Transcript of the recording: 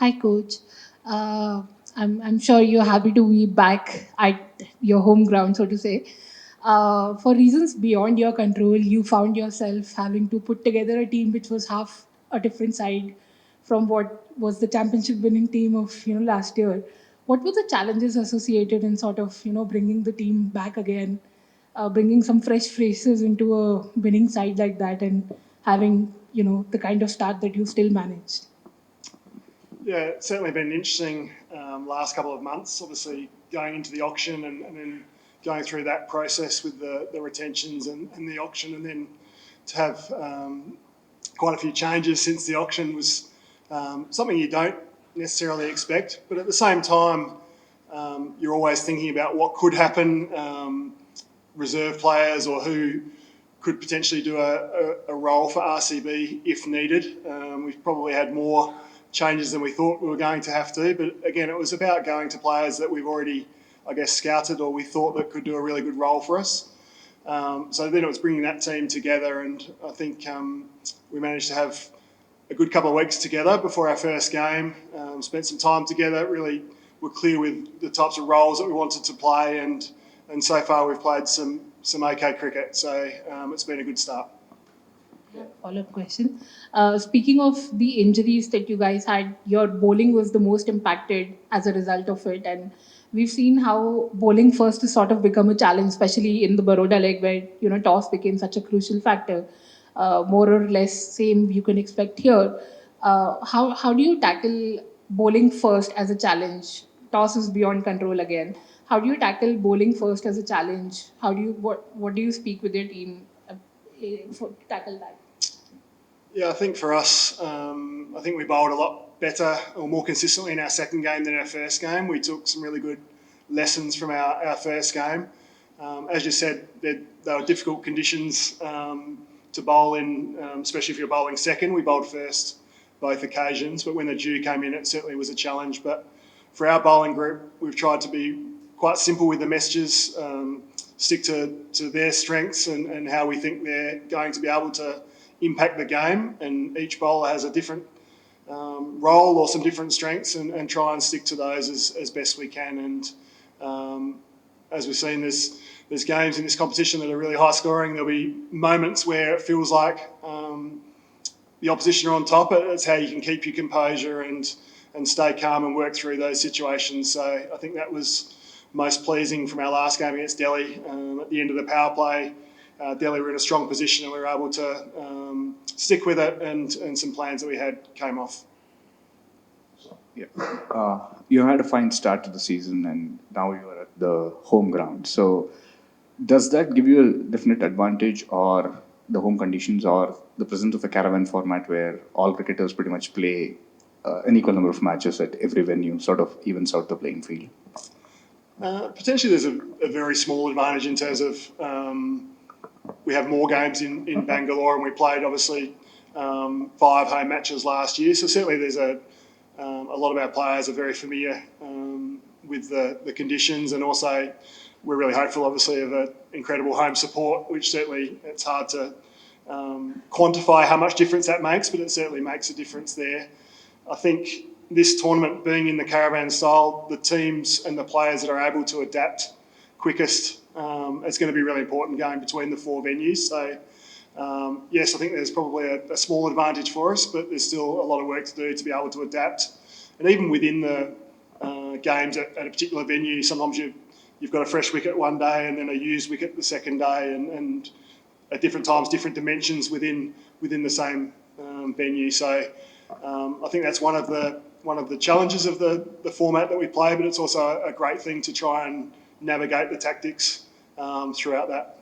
Hi, coach. Uh, I'm sure you're happy to be back at your home ground, so to say. For reasons beyond your control, you found yourself having to put together a team which was half a different side from what was the championship winning team of last year. What were the challenges associated in sort of bringing the team back again, bringing some fresh faces into a winning side like that, and having the kind of start that you still managed? Yeah, it's certainly been an interesting last couple of months. Obviously, going into the auction and then going through that process with the retentions and the auction, and then to have quite a few changes since the auction was something you don't necessarily expect. But at the same time, you're always thinking about what could happen, reserve players or who could potentially do a role for RCB if needed. We've probably had more changes than we thought we were going to have to, but again, it was about going to players that we've already, I guess, scouted or we thought that could do a really good role for us. So then it was bringing that team together, and I think we managed to have a good couple of weeks together before our first game. Spent some time together. Really, were clear with the types of roles that we wanted to play, and so far we've played some okay cricket. So it's been a good start. Follow-up question. Speaking of the injuries that you guys had, your bowling was the most impacted as a result of it, and we've seen how bowling first has sort of become a challenge, especially in the Baroda leg, where toss became such a crucial factor. More or less, same you can expect here. How do you tackle bowling first as a challenge? Toss is beyond control again. How do you tackle bowling first as a challenge? What do you speak with your team to tackle that? Yeah, I think for us, I think we bowled a lot better or more consistently in our second game than our first game. We took some really good lessons from our first game. As you said, they were difficult conditions to bowl in, especially if you're bowling second. We bowled first both occasions, but when the dew came in, it certainly was a challenge. But for our bowling group, we've tried to be quite simple with the messages, stick to their strengths and how we think they're going to be able to impact the game, and each bowler has a different role or some different strengths, and try and stick to those as best we can. And as we've seen, there's games in this competition that are really high scoring. There'll be moments where it feels like the opposition are on top. It's how you can keep your composure and stay calm and work through those situations. So I think that was most pleasing from our last game against Delhi. At the end of the power play, Delhi were in a strong position and we were able to stick with it, and some plans that we had came off. Yeah. You had a fine start to the season and now you are at the home ground. So does that give you a definite advantage, or the home conditions, or the presence of a caravan format where all cricketers pretty much play an equal number of matches at every venue, sort of evens out the playing field? Potentially there's a very small advantage in terms of we have more games in Bangalore, and we played obviously 5 home matches last year. So certainly there's a lot of our players are very familiar with the conditions, and also we're really hopeful obviously of an incredible home support, which certainly it's hard to quantify how much difference that makes, but it certainly makes a difference there. I think this tournament being in the caravan style, the teams and the players that are able to adapt quickest, it's going to be really important going between the 4 venues. So yes, I think there's probably a small advantage for us, but there's still a lot of work to do to be able to adapt. And even within the games at a particular venue, sometimes you've got a fresh wicket one day and then a used wicket the second day, and at different times, different dimensions within the same venue. So I think that's one of the challenges of the format that we play, but it's also a great thing to try and navigate the tactics throughout that.